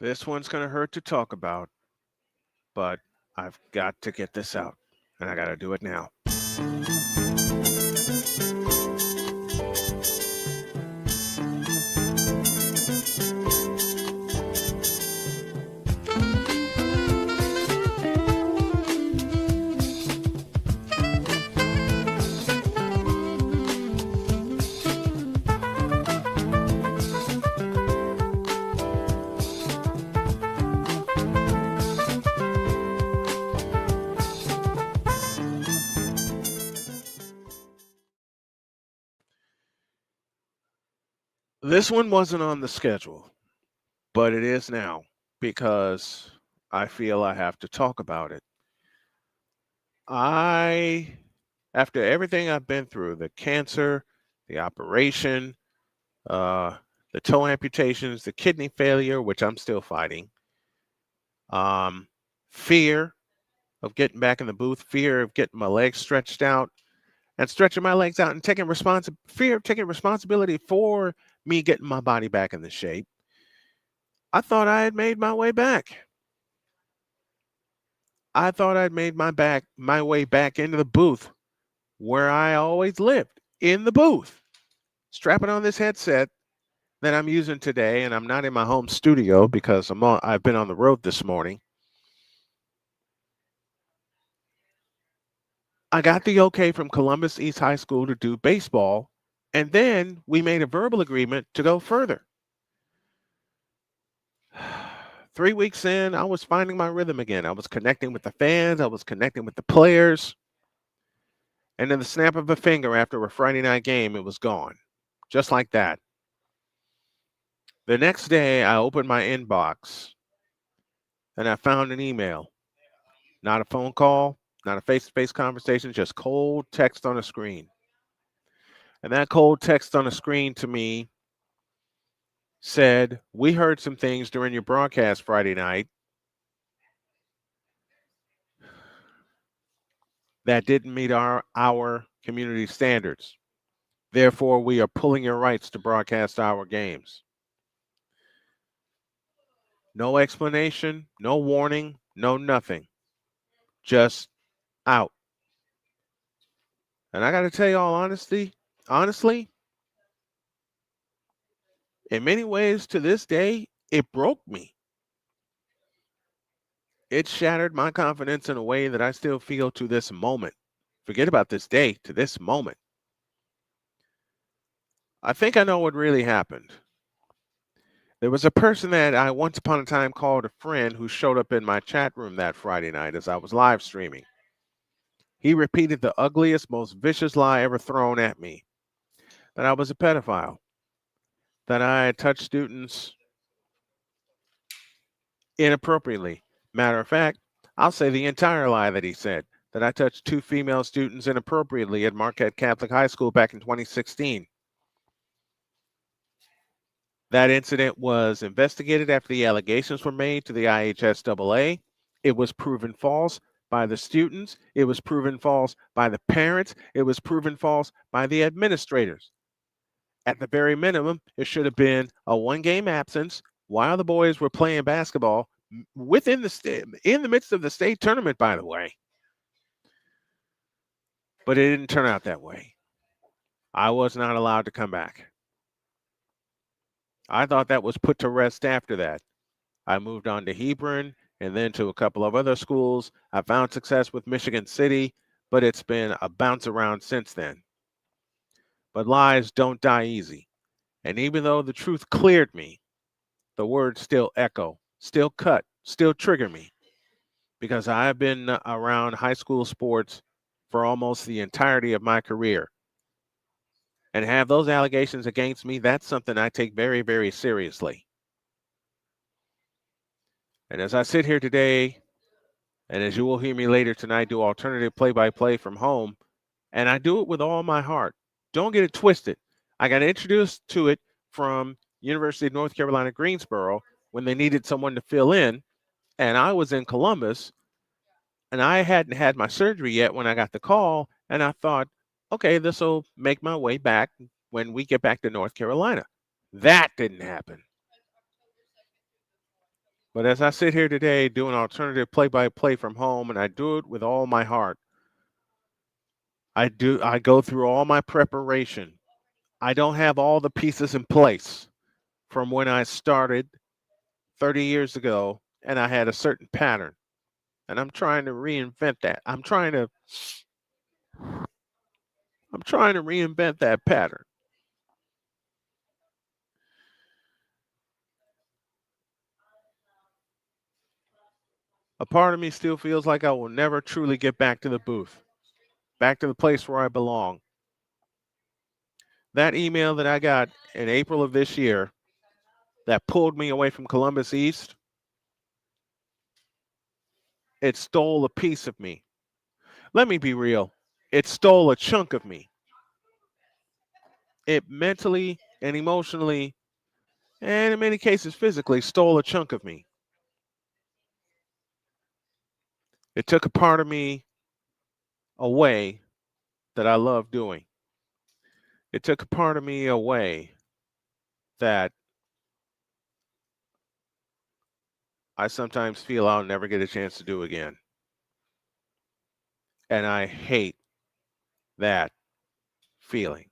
This one's going to hurt to talk about, but I've got to get this out, and I got to do it now. This one wasn't on the schedule, but it is now because I feel I have to talk about it. I, after everything I've been through, the cancer, the operation, uh, the toe amputations, the kidney failure, which I'm still fighting, um, fear of getting back in the booth, fear of getting my legs stretched out and stretching my legs out and fear of taking responsibility for me getting my body back in the shape. I thought I had made my way back. I thought I'd made my way back into the booth where I always lived, in the booth, strapping on this headset that I'm using today, and I'm not in my home studio because I've been on the road this morning. I got the okay from Columbus East High School to do baseball, and then we made a verbal agreement to go further. 3 weeks in, I was finding my rhythm again. I was connecting with the fans, I was connecting with the players, and in the snap of a finger after a Friday night game, it was gone. Just like that. The next day, I opened my inbox and I found an email. Not a phone call, not a face to face conversation, just cold text on a screen. And that cold text on a screen to me said, "We heard some things during your broadcast Friday night that didn't meet our community standards. Therefore, we are pulling your rights to broadcast our games." No explanation, no warning, no nothing. Just out. And I got to tell you all honestly, in many ways to this day, it broke me. It shattered my confidence in a way that I still feel to this moment. Forget about this day, to this moment. I think I know what really happened. There was a person that I once upon a time called a friend who showed up in my chat room that Friday night as I was live streaming. He repeated the ugliest, most vicious lie ever thrown at me, that I was a pedophile, that I had touched students inappropriately. Matter of fact, I'll say the entire lie that he said, that I touched two female students inappropriately at Marquette Catholic High School back in 2016. That incident was investigated after the allegations were made to the IHSAA. It was proven false by the students. It was proven false by the parents. It was proven false by the administrators. At the very minimum, it should have been a one-game absence while the boys were playing basketball in the midst of the state tournament, by the way. But it didn't turn out that way. I was not allowed to come back. I thought that was put to rest after that. I moved on to Hebron and then to a couple of other schools. I found success with Michigan City, but it's been a bounce around since then. But lies don't die easy. And even though the truth cleared me, the words still echo, still cut, still trigger me. Because I've been around high school sports for almost the entirety of my career. And have those allegations against me, that's something I take very, very seriously. And as I sit here today, and as you will hear me later tonight do alternative play-by-play from home, and I do it with all my heart. Don't get it twisted. I got introduced to it from University of North Carolina, Greensboro, when they needed someone to fill in, and I was in Columbus, and I hadn't had my surgery yet when I got the call, and I thought, okay, this will make my way back when we get back to North Carolina. That didn't happen. But as I sit here today doing alternative play-by-play from home, and I do it with all my heart, I go through all my preparation. I don't have all the pieces in place from when I started 30 years ago, and I had a certain pattern. And I'm trying to reinvent that. I'm trying to reinvent that pattern. A part of me still feels like I will never truly get back to the booth, back to the place where I belong. That email that I got in April of this year that pulled me away from Columbus East, it stole a piece of me. Let me be real. It stole a chunk of me. It mentally and emotionally, and in many cases physically, stole a chunk of me. It took a part of me away that I love doing. It took a part of me away that I sometimes feel I'll never get a chance to do again. And I hate that feeling.